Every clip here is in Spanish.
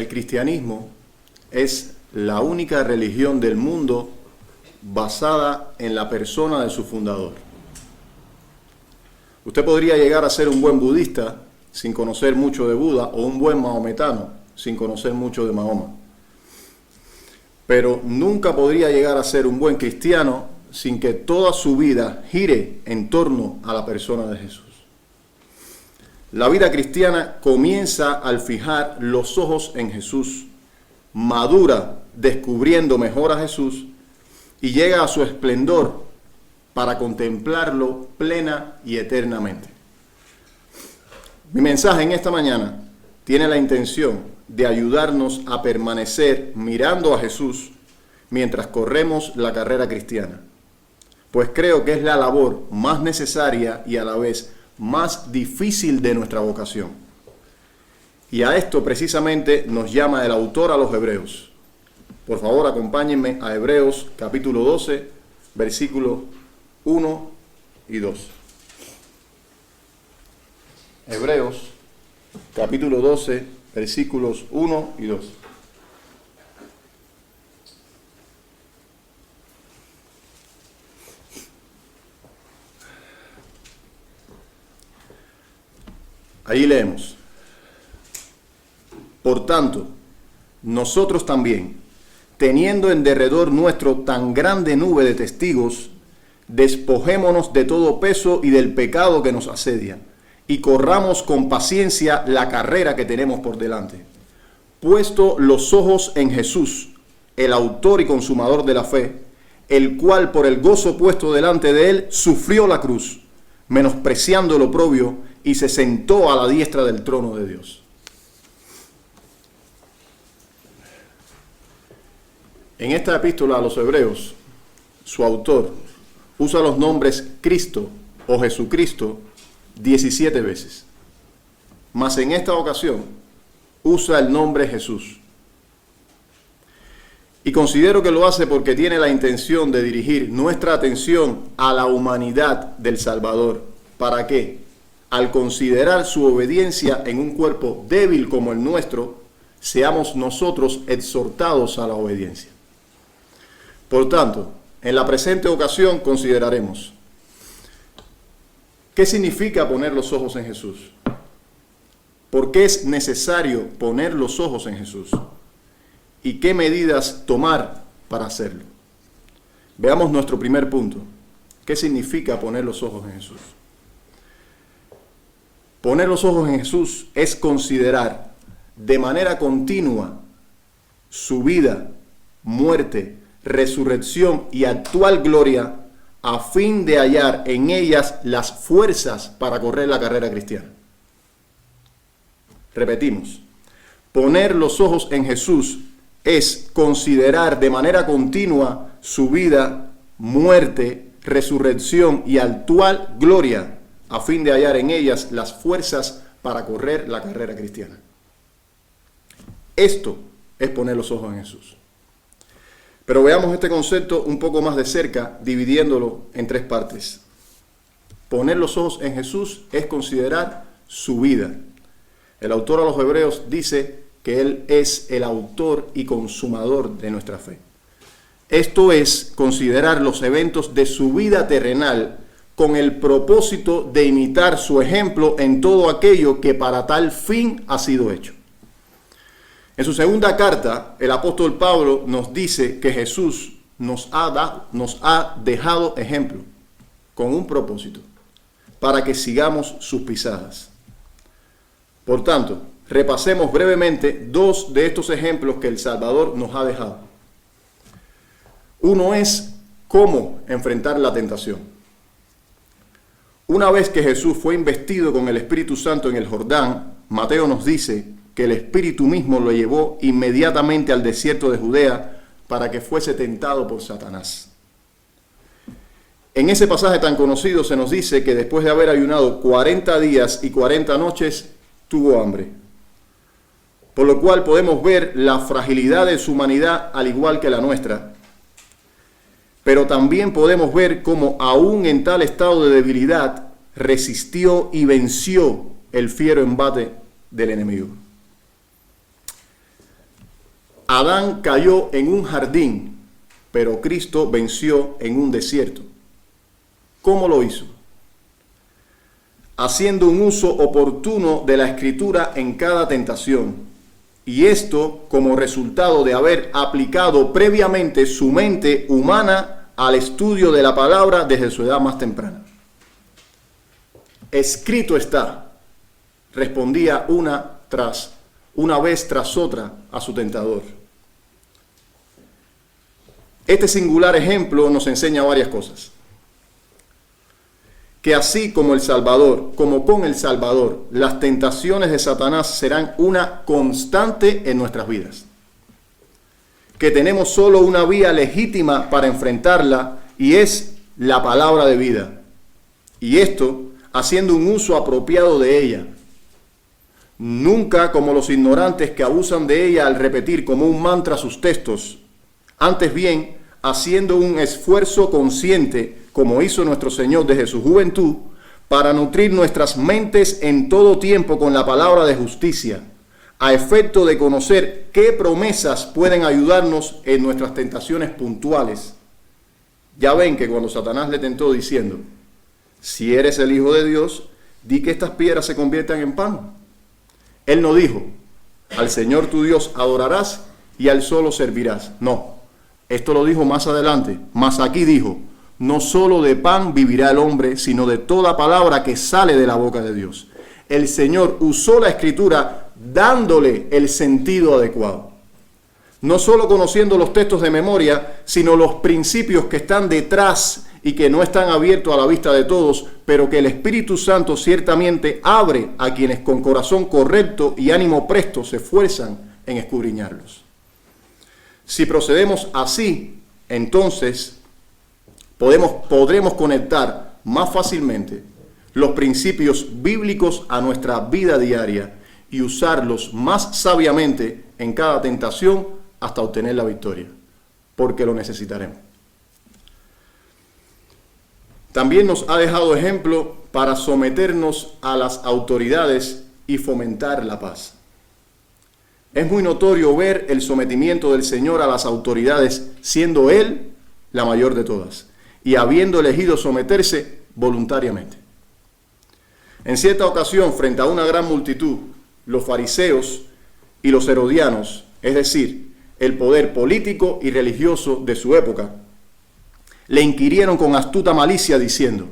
el cristianismo es la única religión del mundo basada en la persona de su fundador. Usted podría llegar a ser un buen budista sin conocer mucho de Buda, o un buen maometano sin conocer mucho de Mahoma. Pero nunca podría llegar a ser un buen cristiano sin que toda su vida gire en torno a la persona de Jesús. La vida cristiana comienza al fijar los ojos en Jesús, madura descubriendo mejor a Jesús y llega a su esplendor para contemplarlo plena y eternamente. Mi mensaje en esta mañana tiene la intención de ayudarnos a permanecer mirando a Jesús mientras corremos la carrera cristiana, pues creo que es la labor más necesaria y a la vez más difícil de nuestra vocación. Y a esto precisamente nos llama el autor a los Hebreos. Por favor, acompáñenme a Hebreos capítulo 12, versículos 1 y 2. Hebreos capítulo 12, versículos 1 y 2. Ahí leemos: por tanto, nosotros también, teniendo en derredor nuestro tan grande nube de testigos, despojémonos de todo peso y del pecado que nos asedia, y corramos con paciencia la carrera que tenemos por delante, puesto los ojos en Jesús, el autor y consumador de la fe, el cual por el gozo puesto delante de él sufrió la cruz, menospreciando el oprobio, y se sentó a la diestra del trono de Dios. En esta epístola a los Hebreos, su autor usa los nombres Cristo o Jesucristo 17 veces. Mas en esta ocasión usa el nombre Jesús. Y considero que lo hace porque tiene la intención de dirigir nuestra atención a la humanidad del Salvador. ¿Para qué? Al considerar su obediencia en un cuerpo débil como el nuestro, seamos nosotros exhortados a la obediencia. Por tanto, en la presente ocasión consideraremos: ¿qué significa poner los ojos en Jesús? ¿Por qué es necesario poner los ojos en Jesús? ¿Y qué medidas tomar para hacerlo? Veamos nuestro primer punto. ¿Qué significa poner los ojos en Jesús? Poner los ojos en Jesús es considerar de manera continua su vida, muerte, resurrección y actual gloria, a fin de hallar en ellas las fuerzas para correr la carrera cristiana. Repetimos: poner los ojos en Jesús es considerar de manera continua su vida, muerte, resurrección y actual gloria, a fin de hallar en ellas las fuerzas para correr la carrera cristiana. Esto es poner los ojos en Jesús. Pero veamos este concepto un poco más de cerca, dividiéndolo en tres partes. Poner los ojos en Jesús es considerar su vida. El autor a los Hebreos dice que Él es el autor y consumador de nuestra fe. Esto es considerar los eventos de su vida terrenal con el propósito de imitar su ejemplo en todo aquello que para tal fin ha sido hecho. En su segunda carta, el apóstol Pablo nos dice que Jesús nos ha dejado ejemplo con un propósito, para que sigamos sus pisadas. Por tanto, repasemos brevemente dos de estos ejemplos que el Salvador nos ha dejado. Uno es cómo enfrentar la tentación. Una vez que Jesús fue investido con el Espíritu Santo en el Jordán, Mateo nos dice que el Espíritu mismo lo llevó inmediatamente al desierto de Judea para que fuese tentado por Satanás. En ese pasaje tan conocido se nos dice que después de haber ayunado 40 días y 40 noches, tuvo hambre. Por lo cual podemos ver la fragilidad de su humanidad al igual que la nuestra. Pero también podemos ver cómo aún en tal estado de debilidad resistió y venció el fiero embate del enemigo. Adán cayó en un jardín, pero Cristo venció en un desierto. ¿Cómo lo hizo? Haciendo un uso oportuno de la Escritura en cada tentación, y esto como resultado de haber aplicado previamente su mente humana al estudio de la palabra desde su edad más temprana. Escrito está, respondía una vez tras otra a su tentador. Este singular ejemplo nos enseña varias cosas. Que así como con el Salvador, las tentaciones de Satanás serán una constante en nuestras vidas. Que tenemos solo una vía legítima para enfrentarla y es la palabra de vida. Y esto haciendo un uso apropiado de ella. Nunca como los ignorantes que abusan de ella al repetir como un mantra sus textos. Antes bien, haciendo un esfuerzo consciente, como hizo nuestro Señor desde su juventud, para nutrir nuestras mentes en todo tiempo con la palabra de justicia, a efecto de conocer qué promesas pueden ayudarnos en nuestras tentaciones puntuales. Ya ven que cuando Satanás le tentó diciendo, si eres el Hijo de Dios, di que estas piedras se conviertan en pan. Él no dijo, al Señor tu Dios adorarás y al solo servirás. No. Esto lo dijo más adelante, mas aquí dijo, no solo de pan vivirá el hombre, sino de toda palabra que sale de la boca de Dios. El Señor usó la Escritura dándole el sentido adecuado. No solo conociendo los textos de memoria, sino los principios que están detrás y que no están abiertos a la vista de todos, pero que el Espíritu Santo ciertamente abre a quienes con corazón correcto y ánimo presto se esfuerzan en escudriñarlos. Si procedemos así, entonces podremos conectar más fácilmente los principios bíblicos a nuestra vida diaria y usarlos más sabiamente en cada tentación hasta obtener la victoria, porque lo necesitaremos. También nos ha dejado ejemplo para someternos a las autoridades y fomentar la paz. Es muy notorio ver el sometimiento del Señor a las autoridades, siendo Él la mayor de todas, y habiendo elegido someterse voluntariamente. En cierta ocasión, frente a una gran multitud, los fariseos y los herodianos, es decir, el poder político y religioso de su época, le inquirieron con astuta malicia diciendo,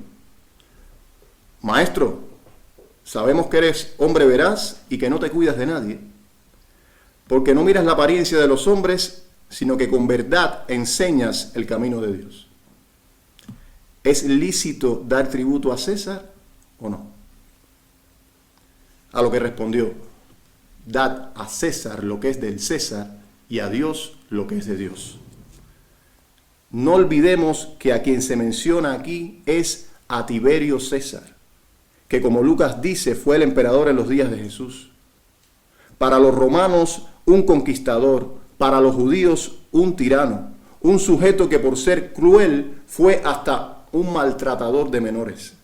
Maestro, sabemos que eres hombre veraz y que no te cuidas de nadie, porque no miras la apariencia de los hombres, sino que con verdad enseñas el camino de Dios. ¿Es lícito dar tributo a César o no? A lo que respondió, dad a César lo que es del César y a Dios lo que es de Dios. No olvidemos que a quien se menciona aquí es a Tiberio César, que como Lucas dice fue el emperador en los días de Jesús. Para los romanos, un conquistador, para los judíos, un tirano, un sujeto que por ser cruel fue hasta un maltratador de menores.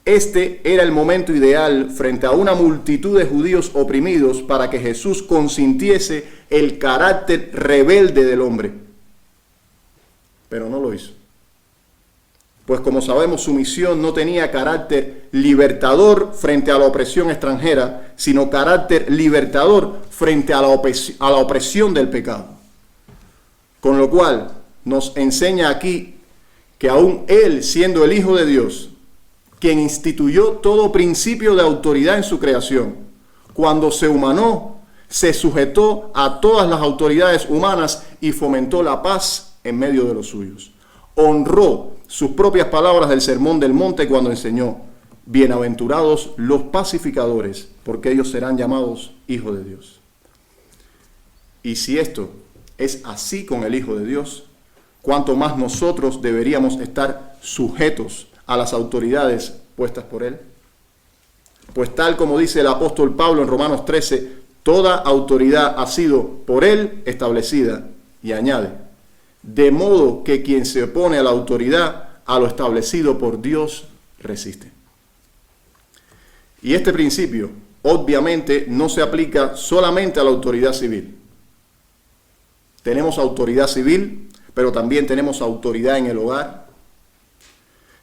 Este era el momento ideal frente a una multitud de judíos oprimidos para que Jesús consintiese el carácter rebelde del hombre. Pero no lo hizo. Pues como sabemos, su misión no tenía carácter libertador frente a la opresión extranjera, sino carácter libertador frente a la opresión del pecado. Con lo cual nos enseña aquí que aún Él, siendo el Hijo de Dios, quien instituyó todo principio de autoridad en su creación, cuando se humanó, se sujetó a todas las autoridades humanas y fomentó la paz en medio de los suyos. Honró sus propias palabras del Sermón del Monte cuando enseñó, bienaventurados los pacificadores, porque ellos serán llamados hijos de Dios. Y si esto es así con el Hijo de Dios, cuánto más nosotros deberíamos estar sujetos a las autoridades puestas por Él. Pues tal como dice el apóstol Pablo en Romanos 13, toda autoridad ha sido por Él establecida, y añade, de modo que quien se opone a la autoridad, a lo establecido por Dios, resiste. Y este principio, obviamente, no se aplica solamente a la autoridad civil. tenemos autoridad civil, pero también tenemos autoridad en el hogar,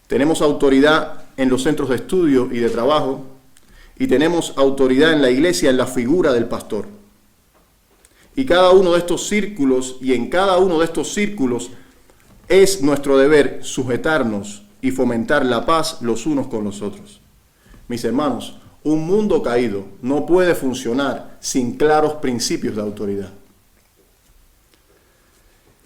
tenemos autoridad en los centros de estudio y de trabajo, y tenemos autoridad en la iglesia en la figura del pastor. Y cada uno de estos círculos, y en cada uno de estos círculos, es nuestro deber sujetarnos y fomentar la paz los unos con los otros. Mis hermanos, un mundo caído no puede funcionar sin claros principios de autoridad.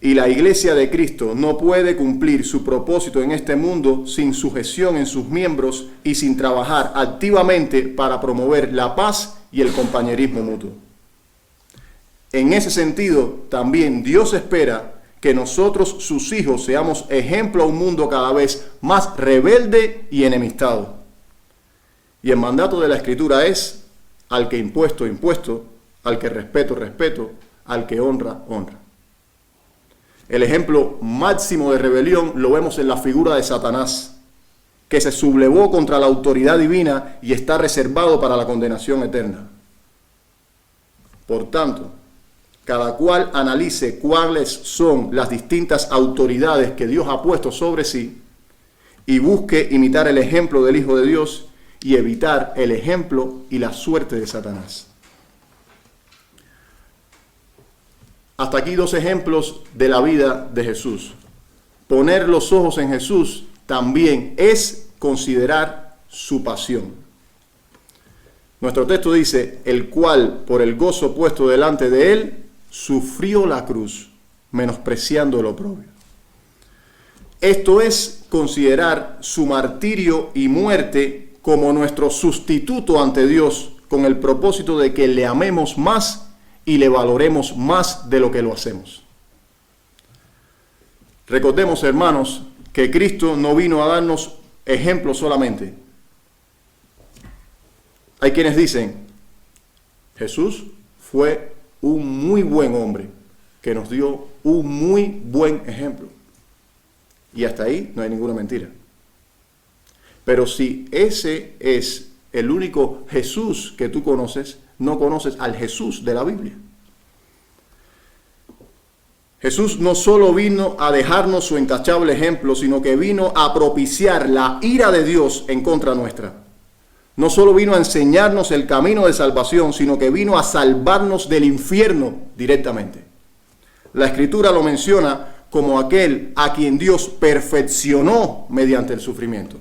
Y la iglesia de Cristo no puede cumplir su propósito en este mundo sin sujeción en sus miembros y sin trabajar activamente para promover la paz y el compañerismo mutuo. En ese sentido, también Dios espera que nosotros, sus hijos, seamos ejemplo a un mundo cada vez más rebelde y enemistado. Y el mandato de la Escritura es: al que impuesto, impuesto; al que respeto, respeto; al que honra, honra. El ejemplo máximo de rebelión lo vemos en la figura de Satanás, que se sublevó contra la autoridad divina y está reservado para la condenación eterna. Por tanto, cada cual analice cuáles son las distintas autoridades que Dios ha puesto sobre sí y busque imitar el ejemplo del Hijo de Dios y evitar el ejemplo y la suerte de Satanás. Hasta aquí 2 ejemplos de la vida de Jesús. Poner los ojos en Jesús también es considerar su pasión. Nuestro texto dice: el cual, por el gozo puesto delante de él, sufrió la cruz, menospreciando el oprobio. Esto es considerar su martirio y muerte como nuestro sustituto ante Dios, con el propósito de que le amemos más y le valoremos más de lo que lo hacemos. Recordemos, hermanos, que Cristo no vino a darnos ejemplos solamente. Hay quienes dicen: Jesús fue un muy buen hombre que nos dio un muy buen ejemplo. Y hasta ahí no hay ninguna mentira. Pero si ese es el único Jesús que tú conoces, no conoces al Jesús de la Biblia. Jesús no solo vino a dejarnos su intachable ejemplo, sino que vino a propiciar la ira de Dios en contra nuestra. No solo vino a enseñarnos el camino de salvación, sino que vino a salvarnos del infierno directamente. La Escritura lo menciona como aquel a quien Dios perfeccionó mediante el sufrimiento.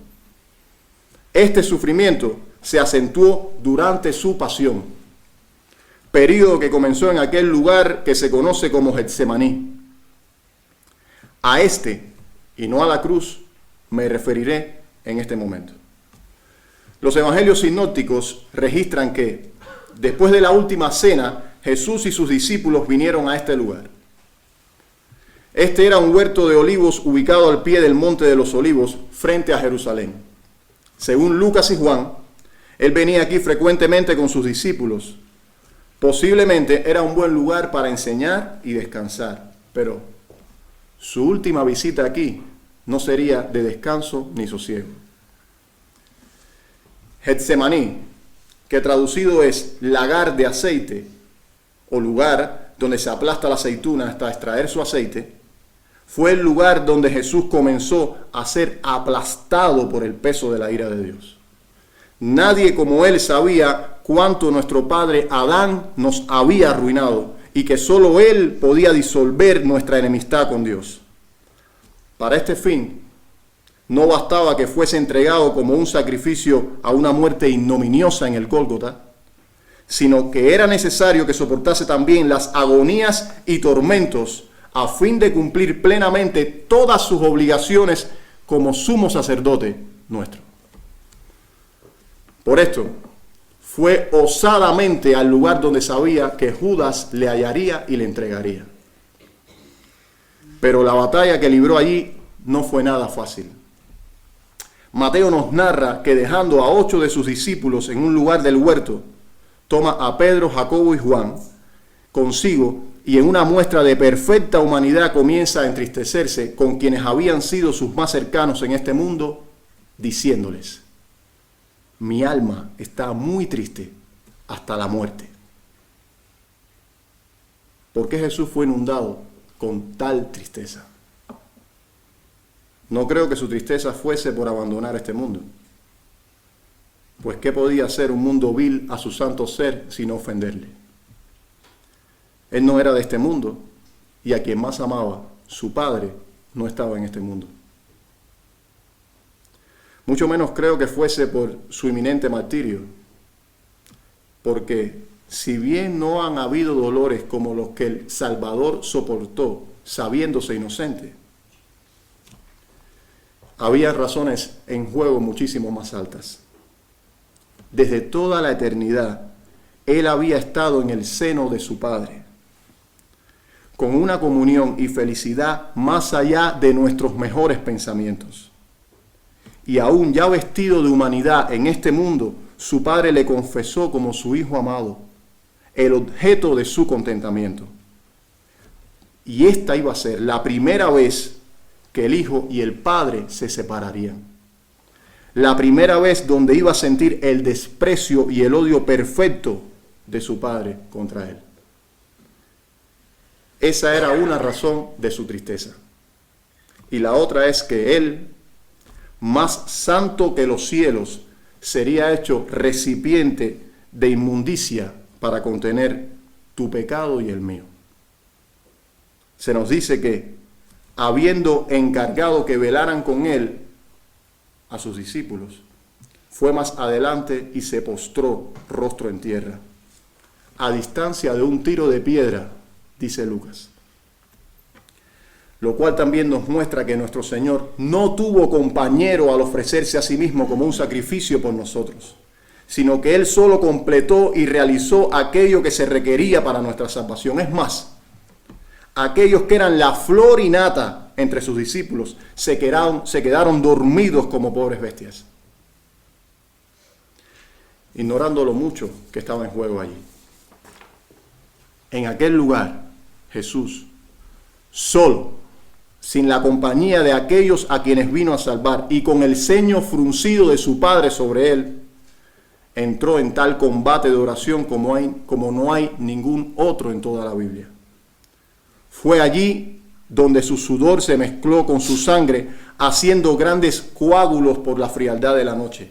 Este sufrimiento se acentuó durante su pasión, período que comenzó en aquel lugar que se conoce como Getsemaní. A este, y no a la cruz, me referiré en este momento. Los evangelios sinópticos registran que, después de la última cena, Jesús y sus discípulos vinieron a este lugar. Este era un huerto de olivos ubicado al pie del Monte de los Olivos, frente a Jerusalén. Según Lucas y Juan, él venía aquí frecuentemente con sus discípulos. Posiblemente era un buen lugar para enseñar y descansar, pero su última visita aquí no sería de descanso ni sosiego. Getsemaní, que traducido es lagar de aceite, o lugar donde se aplasta la aceituna hasta extraer su aceite, fue el lugar donde Jesús comenzó a ser aplastado por el peso de la ira de Dios. Nadie como él sabía cuánto nuestro padre Adán nos había arruinado y que solo él podía disolver nuestra enemistad con Dios. Para este fin, no bastaba que fuese entregado como un sacrificio a una muerte ignominiosa en el Gólgota, sino que era necesario que soportase también las agonías y tormentos a fin de cumplir plenamente todas sus obligaciones como sumo sacerdote nuestro. Por esto, fue osadamente al lugar donde sabía que Judas le hallaría y le entregaría. Pero la batalla que libró allí no fue nada fácil. Mateo nos narra que dejando a 8 de sus discípulos en un lugar del huerto, toma a Pedro, Jacobo y Juan consigo y en una muestra de perfecta humanidad comienza a entristecerse con quienes habían sido sus más cercanos en este mundo, diciéndoles: mi alma está muy triste hasta la muerte. ¿Por qué Jesús fue inundado con tal tristeza? No creo que su tristeza fuese por abandonar este mundo. Pues ¿qué podía hacer un mundo vil a su santo ser sin ofenderle? Él no era de este mundo, y a quien más amaba, su Padre, no estaba en este mundo. Mucho menos creo que fuese por su inminente martirio, porque si bien no han habido dolores como los que el Salvador soportó, sabiéndose inocente, había razones en juego muchísimo más altas. Desde toda la eternidad, Él había estado en el seno de su Padre, con una comunión y felicidad más allá de nuestros mejores pensamientos. Y aún ya vestido de humanidad en este mundo, su Padre le confesó como su Hijo amado, el objeto de su contentamiento. Y esta iba a ser la primera vez que el Hijo y el Padre se separarían. La primera vez donde iba a sentir el desprecio y el odio perfecto de su Padre contra él. Esa era una razón de su tristeza. Y la otra es que él, más santo que los cielos, sería hecho recipiente de inmundicia para contener tu pecado y el mío. Se nos dice que, habiendo encargado que velaran con él a sus discípulos, fue más adelante y se postró rostro en tierra, a distancia de un tiro de piedra, dice Lucas. Lo cual también nos muestra que nuestro Señor no tuvo compañero al ofrecerse a sí mismo como un sacrificio por nosotros, sino que Él solo completó y realizó aquello que se requería para nuestra salvación. Es más, aquellos que eran la flor y nata entre sus discípulos se quedaron dormidos como pobres bestias, ignorando lo mucho que estaba en juego allí. En aquel lugar, Jesús, solo, sin la compañía de aquellos a quienes vino a salvar y con el ceño fruncido de su Padre sobre él, entró en tal combate de oración como no hay ningún otro en toda la Biblia. Fue allí donde su sudor se mezcló con su sangre, haciendo grandes coágulos por la frialdad de la noche,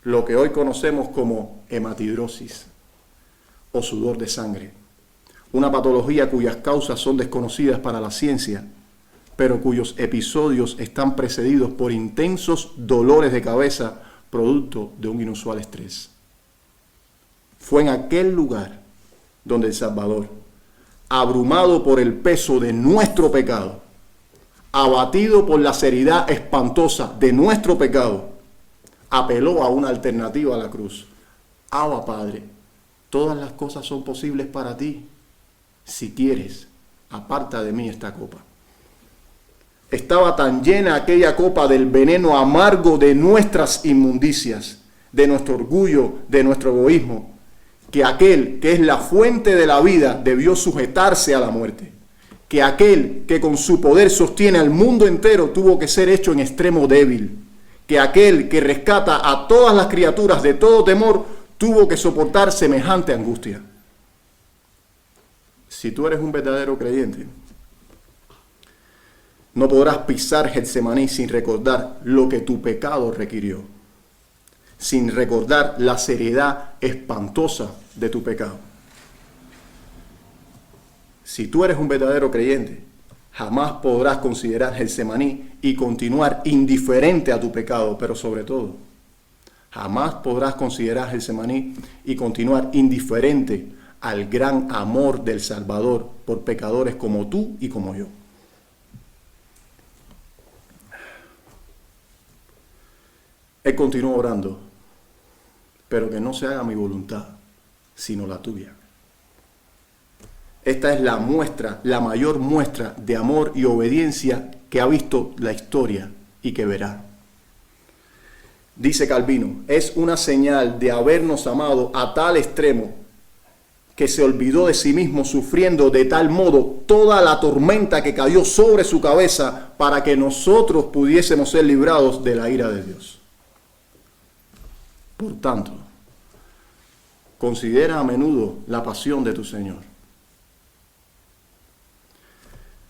lo que hoy conocemos como hematidrosis o sudor de sangre, una patología cuyas causas son desconocidas para la ciencia, pero cuyos episodios están precedidos por intensos dolores de cabeza producto de un inusual estrés. Fue en aquel lugar donde el Salvador, abrumado por el peso de nuestro pecado, abatido por la seriedad espantosa de nuestro pecado, apeló a una alternativa a la cruz. Abba, Padre, todas las cosas son posibles para ti. Si quieres, aparta de mí esta copa. Estaba tan llena aquella copa del veneno amargo de nuestras inmundicias, de nuestro orgullo, de nuestro egoísmo, que aquel que es la fuente de la vida debió sujetarse a la muerte, que aquel que con su poder sostiene al mundo entero tuvo que ser hecho en extremo débil, que aquel que rescata a todas las criaturas de todo temor tuvo que soportar semejante angustia. Si tú eres un verdadero creyente, no podrás pisar Getsemaní sin recordar lo que tu pecado requirió, sin recordar la seriedad espantosa de tu pecado. Si tú eres un verdadero creyente, jamás podrás considerar Getsemaní y continuar indiferente a tu pecado, pero sobre todo, jamás podrás considerar Getsemaní y continuar indiferente al gran amor del Salvador por pecadores como tú y como yo. Él continuó orando, pero que no se haga mi voluntad, sino la tuya. Esta es la muestra, la mayor muestra de amor y obediencia que ha visto la historia y que verá. Dice Calvino, es una señal de habernos amado a tal extremo que se olvidó de sí mismo, sufriendo de tal modo toda la tormenta que cayó sobre su cabeza para que nosotros pudiésemos ser librados de la ira de Dios. Por tanto, considera a menudo la pasión de tu Señor.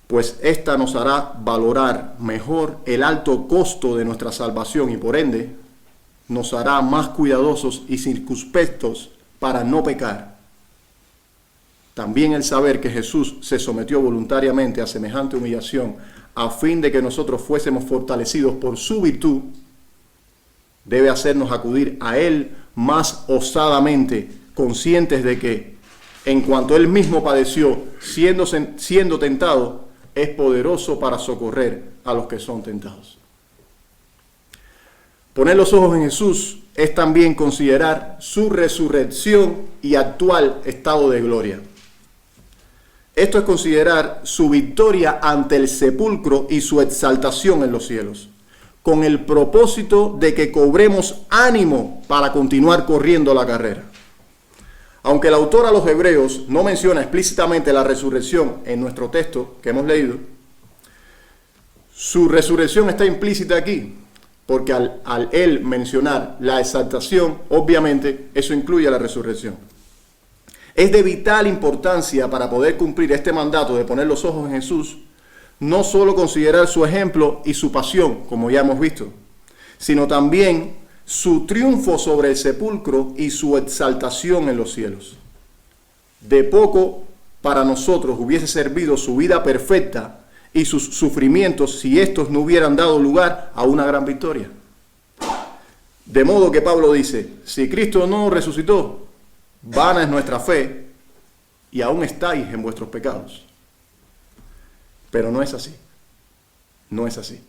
pues esta nos hará valorar mejor el alto costo de nuestra salvación y por ende nos hará más cuidadosos y circunspectos para no pecar. También el saber que Jesús se sometió voluntariamente a semejante humillación a fin de que nosotros fuésemos fortalecidos por su virtud, debe hacernos acudir a Él más osadamente, conscientes de que, en cuanto Él mismo padeció, siendo tentado, es poderoso para socorrer a los que son tentados. Poner los ojos en Jesús es también considerar su resurrección y actual estado de gloria. Esto es considerar su victoria ante el sepulcro y su exaltación en los cielos, con el propósito de que cobremos ánimo para continuar corriendo la carrera. Aunque el autor a los Hebreos no menciona explícitamente la resurrección en nuestro texto que hemos leído, su resurrección está implícita aquí, porque al él mencionar la exaltación, obviamente eso incluye la resurrección. Es de vital importancia para poder cumplir este mandato de poner los ojos en Jesús, no solo considerar su ejemplo y su pasión, como ya hemos visto, sino también su triunfo sobre el sepulcro y su exaltación en los cielos. De poco para nosotros hubiese servido su vida perfecta y sus sufrimientos si estos no hubieran dado lugar a una gran victoria. De modo que Pablo dice, si Cristo no resucitó, vana es nuestra fe y aún estáis en vuestros pecados. Pero no es así. No es así.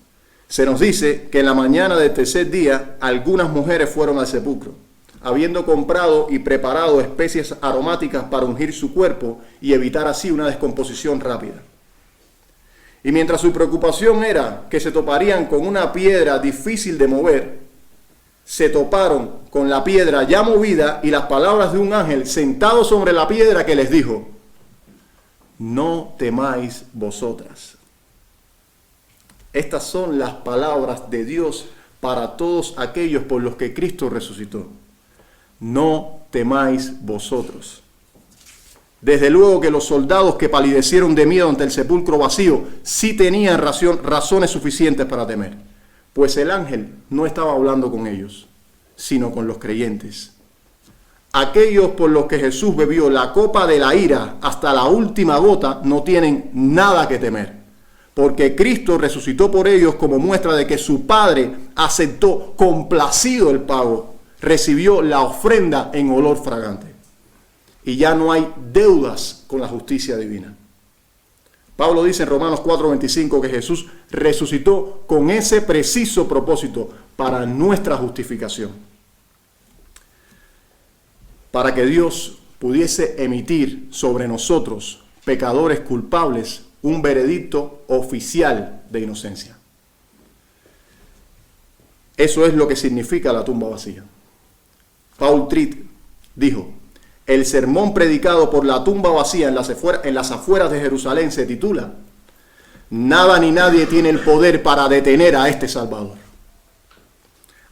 Se nos dice que en la mañana del tercer día algunas mujeres fueron al sepulcro, habiendo comprado y preparado especies aromáticas para ungir su cuerpo y evitar así una descomposición rápida. Y mientras su preocupación era que se toparían con una piedra difícil de mover, se toparon con la piedra ya movida y las palabras de un ángel sentado sobre la piedra que les dijo, no temáis vosotras. Estas son las palabras de Dios para todos aquellos por los que Cristo resucitó. No temáis vosotros. Desde luego que los soldados que palidecieron de miedo ante el sepulcro vacío sí tenían razones suficientes para temer, pues el ángel no estaba hablando con ellos, sino con los creyentes. Aquellos por los que Jesús bebió la copa de la ira hasta la última gota no tienen nada que temer, porque Cristo resucitó por ellos como muestra de que su Padre aceptó complacido el pago, recibió la ofrenda en olor fragante. Y ya no hay deudas con la justicia divina. Pablo dice en Romanos 4:25 que Jesús resucitó con ese preciso propósito para nuestra justificación. Para que Dios pudiese emitir sobre nosotros, pecadores culpables, un veredicto oficial de inocencia. Eso es lo que significa la tumba vacía. Paul Tritt dijo, el sermón predicado por la tumba vacía en las afueras de Jerusalén se titula Nada ni nadie tiene el poder para detener a este Salvador.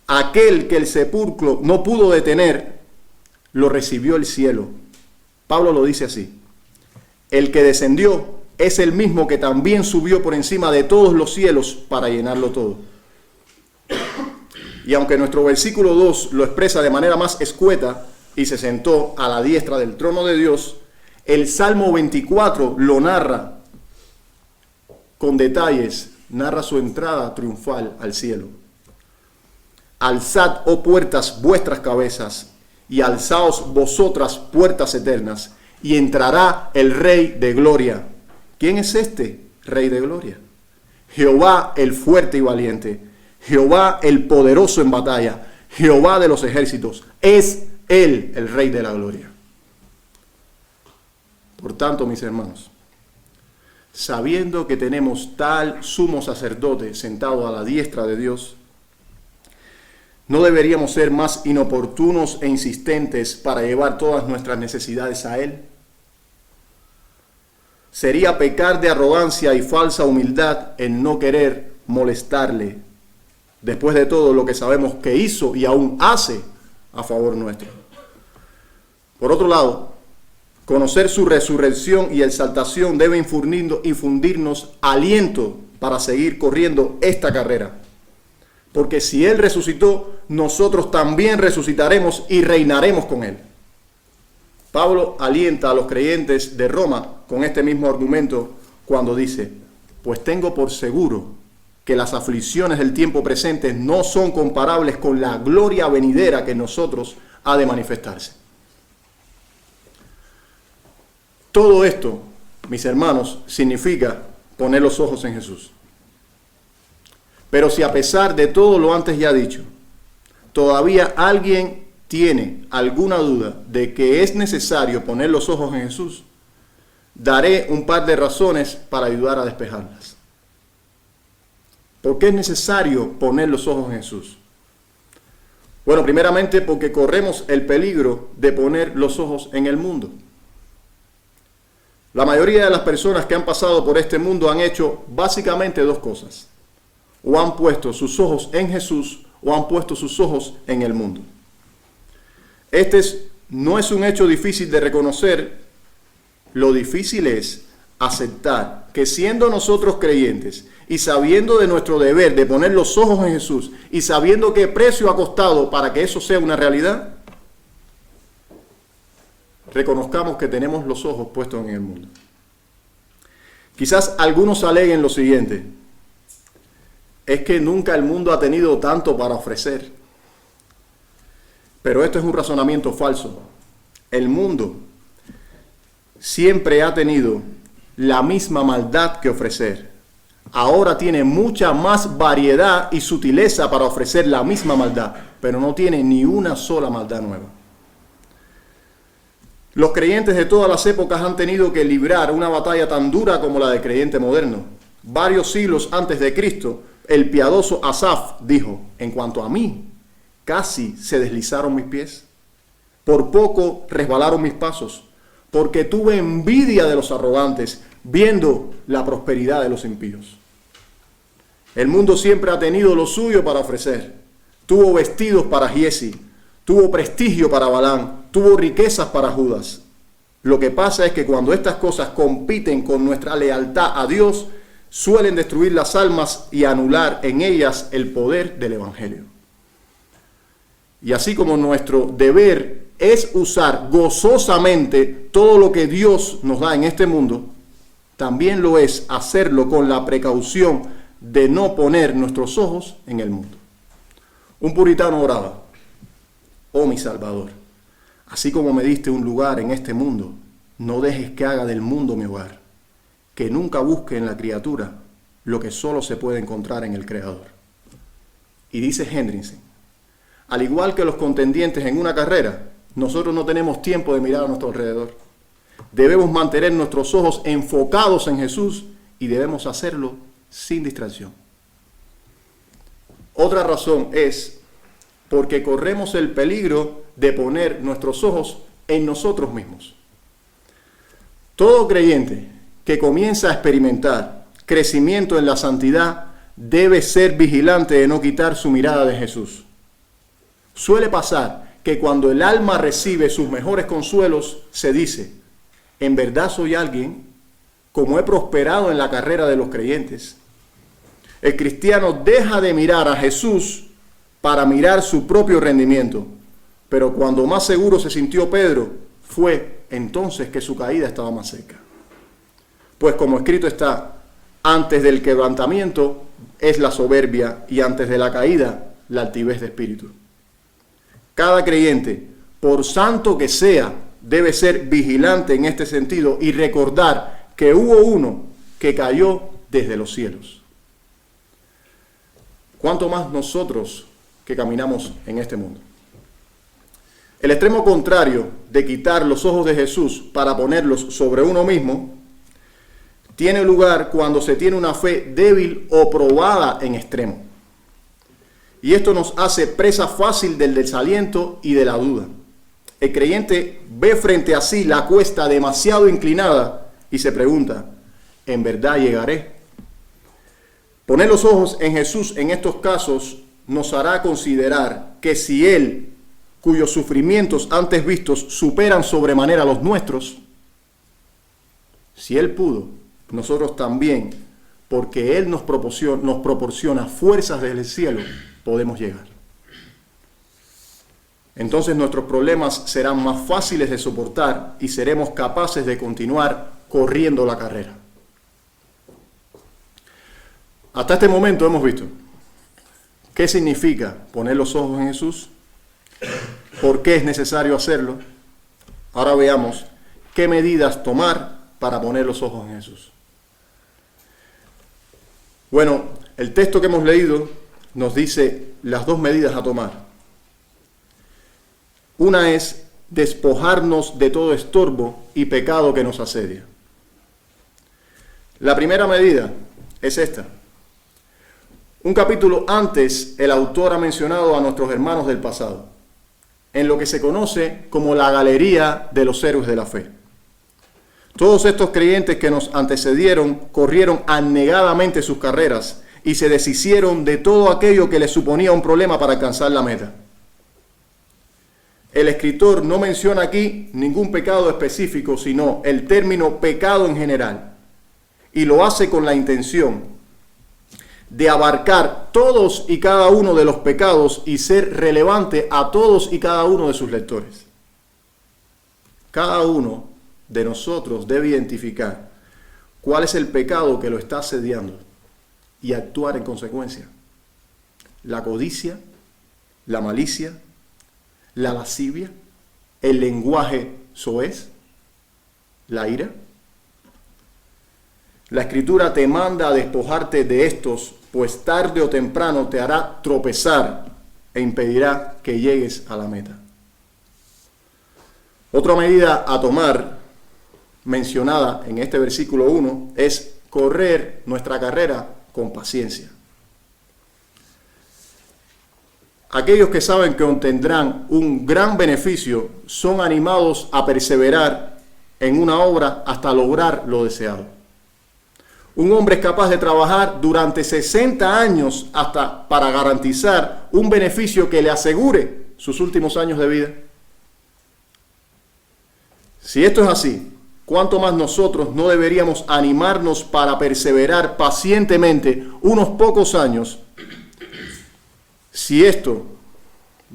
Aquel que el sepulcro no pudo detener, lo recibió el cielo. Pablo lo dice así. El que descendió es el mismo que también subió por encima de todos los cielos para llenarlo todo. Y aunque nuestro versículo 2 lo expresa de manera más escueta, y se sentó a la diestra del trono de Dios, el Salmo 24 lo narra con detalles, narra su entrada triunfal al cielo. Alzad, oh puertas, vuestras cabezas, y alzaos vosotras, puertas eternas, y entrará el Rey de gloria. ¿Quién es este Rey de gloria? Jehová el fuerte y valiente, Jehová el poderoso en batalla, Jehová de los ejércitos, es Él, el Rey de la gloria. Por tanto, mis hermanos, sabiendo que tenemos tal sumo sacerdote sentado a la diestra de Dios, ¿no deberíamos ser más inoportunos e insistentes para llevar todas nuestras necesidades a Él? Sería pecar de arrogancia y falsa humildad en no querer molestarle, después de todo lo que sabemos que hizo y aún hace a favor nuestro. Por otro lado, Conocer su resurrección y exaltación debe infundirnos aliento para seguir corriendo esta carrera. Porque si Él resucitó, nosotros también resucitaremos y reinaremos con Él. Pablo alienta a los creyentes de Roma con este mismo argumento cuando dice: pues tengo por seguro que las aflicciones del tiempo presente no son comparables con la gloria venidera que en nosotros ha de manifestarse. Todo esto, mis hermanos, significa poner los ojos en Jesús. Pero si a pesar de todo lo antes ya dicho, todavía alguien tiene alguna duda de que es necesario poner los ojos en Jesús, daré un par de razones para ayudar a despejarlas. ¿Por qué es necesario poner los ojos en Jesús? Bueno, primeramente porque corremos el peligro de poner los ojos en el mundo. La mayoría de las personas que han pasado por este mundo han hecho básicamente dos cosas: o han puesto sus ojos en Jesús o han puesto sus ojos en el mundo. No es un hecho difícil de reconocer. Lo difícil es aceptar que siendo nosotros creyentes y sabiendo de nuestro deber de poner los ojos en Jesús y sabiendo qué precio ha costado para que eso sea una realidad, reconozcamos que tenemos los ojos puestos en el mundo. Quizás algunos aleguen lo siguiente: es que nunca el mundo ha tenido tanto para ofrecer. Pero esto es un razonamiento falso. El mundo siempre ha tenido la misma maldad que ofrecer. Ahora tiene mucha más variedad y sutileza para ofrecer la misma maldad, pero no tiene ni una sola maldad nueva. Los creyentes de todas las épocas han tenido que librar una batalla tan dura como la del creyente moderno. Varios siglos antes de Cristo, el piadoso Asaf dijo: en cuanto a mí, casi se deslizaron mis pies, por poco resbalaron mis pasos, porque tuve envidia de los arrogantes, viendo la prosperidad de los impíos. El mundo siempre ha tenido lo suyo para ofrecer. Tuvo vestidos para Giezi, tuvo prestigio para Balán, tuvo riquezas para Judas. Lo que pasa es que cuando estas cosas compiten con nuestra lealtad a Dios, suelen destruir las almas y anular en ellas el poder del Evangelio. Y así como nuestro deber es usar gozosamente todo lo que Dios nos da en este mundo, también lo es hacerlo con la precaución de no poner nuestros ojos en el mundo. Un puritano oraba: oh mi Salvador, así como me diste un lugar en este mundo, no dejes que haga del mundo mi hogar, que nunca busque en la criatura lo que solo se puede encontrar en el Creador. Y dice Hendrickson: al igual que los contendientes en una carrera, nosotros no tenemos tiempo de mirar a nuestro alrededor. Debemos mantener nuestros ojos enfocados en Jesús y debemos hacerlo sin distracción. Otra razón es porque corremos el peligro de poner nuestros ojos en nosotros mismos. Todo creyente que comienza a experimentar crecimiento en la santidad debe ser vigilante de no quitar su mirada de Jesús. Suele pasar que cuando el alma recibe sus mejores consuelos, se dice: en verdad soy alguien, como he prosperado en la carrera de los creyentes. El cristiano deja de mirar a Jesús para mirar su propio rendimiento. Pero cuando más seguro se sintió Pedro, fue entonces que su caída estaba más cerca. Pues como escrito está: antes del quebrantamiento es la soberbia, y antes de la caída la altivez de espíritu. Cada creyente, por santo que sea, debe ser vigilante en este sentido y recordar que hubo uno que cayó desde los cielos. ¿Cuánto más nosotros que caminamos en este mundo? El extremo contrario de quitar los ojos de Jesús para ponerlos sobre uno mismo tiene lugar cuando se tiene una fe débil o probada en extremo. Y esto nos hace presa fácil del desaliento y de la duda. El creyente ve frente a sí la cuesta demasiado inclinada y se pregunta: ¿en verdad llegaré? Poner los ojos en Jesús en estos casos nos hará considerar que si Él, cuyos sufrimientos antes vistos superan sobremanera los nuestros, Si Él pudo, nosotros también, porque Él nos proporciona fuerzas desde el cielo, podemos llegar. Entonces nuestros problemas serán más fáciles de soportar y seremos capaces de continuar corriendo la carrera. Hasta este momento hemos visto qué significa poner los ojos en Jesús, por qué es necesario hacerlo. Ahora veamos qué medidas tomar para poner los ojos en Jesús. Bueno, el texto que hemos leído nos dice las dos medidas a tomar. Una es despojarnos de todo estorbo y pecado que nos asedia. La primera medida es esta. Un capítulo antes, el autor ha mencionado a nuestros hermanos del pasado, en lo que se conoce como la galería de los héroes de la fe. Todos estos creyentes que nos antecedieron corrieron anegadamente sus carreras y se deshicieron de todo aquello que les suponía un problema para alcanzar la meta. El escritor no menciona aquí ningún pecado específico, sino el término pecado en general, y lo hace con la intención de abarcar todos y cada uno de los pecados y ser relevante a todos y cada uno de sus lectores. Cada uno de nosotros debe identificar cuál es el pecado que lo está asediando y actuar en consecuencia. La codicia, la malicia, la lascivia, el lenguaje soez, la ira. La Escritura te manda a despojarte de estos, pues tarde o temprano te hará tropezar e impedirá que llegues a la meta. Otra medida a tomar, mencionada en este versículo 1, es correr nuestra carrera con paciencia. Aquellos que saben que obtendrán un gran beneficio son animados a perseverar en una obra hasta lograr lo deseado. Un hombre es capaz de trabajar durante 60 años hasta para garantizar un beneficio que le asegure sus últimos años de vida. Si esto es así, ¿cuánto más nosotros no deberíamos animarnos para perseverar pacientemente unos pocos años, si esto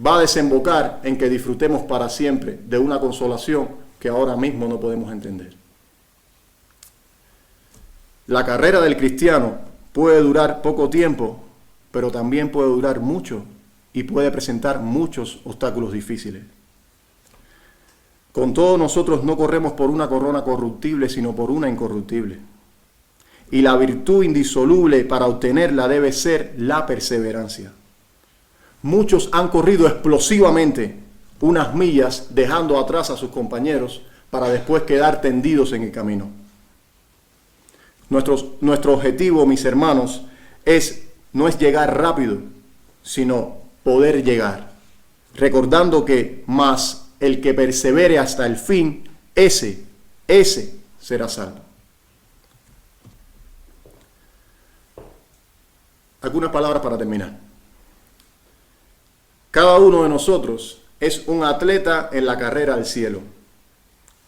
va a desembocar en que disfrutemos para siempre de una consolación que ahora mismo no podemos entender? La carrera del cristiano puede durar poco tiempo, pero también puede durar mucho y puede presentar muchos obstáculos difíciles. Con todo, nosotros no corremos por una corona corruptible, sino por una incorruptible. Y la virtud indisoluble para obtenerla debe ser la perseverancia. Muchos han corrido explosivamente unas millas dejando atrás a sus compañeros para después quedar tendidos en el camino. Nuestro objetivo, mis hermanos, no es llegar rápido, sino poder llegar. Recordando que más el que persevere hasta el fin, ese será salvo. Algunas palabras para terminar. Cada uno de nosotros es un atleta en la carrera al cielo.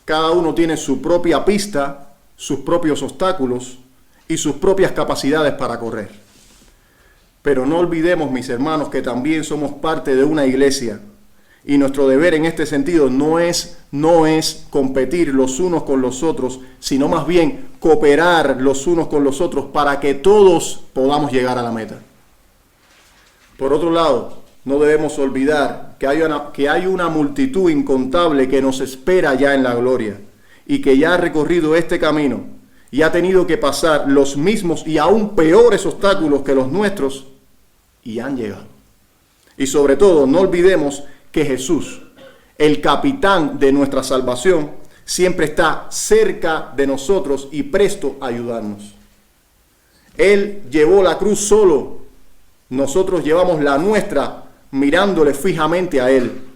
Cada uno tiene su propia pista, sus propios obstáculos y sus propias capacidades para correr. Pero no olvidemos, mis hermanos, que también somos parte de una iglesia y nuestro deber en este sentido no es competir los unos con los otros, sino más bien cooperar los unos con los otros para que todos podamos llegar a la meta. Por otro lado, no debemos olvidar que hay una multitud incontable que nos espera ya en la gloria y que ya ha recorrido este camino y ha tenido que pasar los mismos y aún peores obstáculos que los nuestros y han llegado. Y sobre todo, no olvidemos que Jesús, el capitán de nuestra salvación, siempre está cerca de nosotros y presto a ayudarnos. Él llevó la cruz solo, nosotros llevamos la nuestra mirándole fijamente a Él.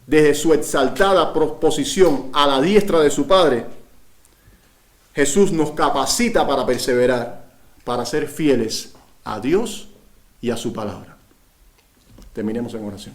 Desde su exaltada posición a la diestra de su Padre, Jesús nos capacita para perseverar, para ser fieles a Dios y a su palabra. Terminemos en oración.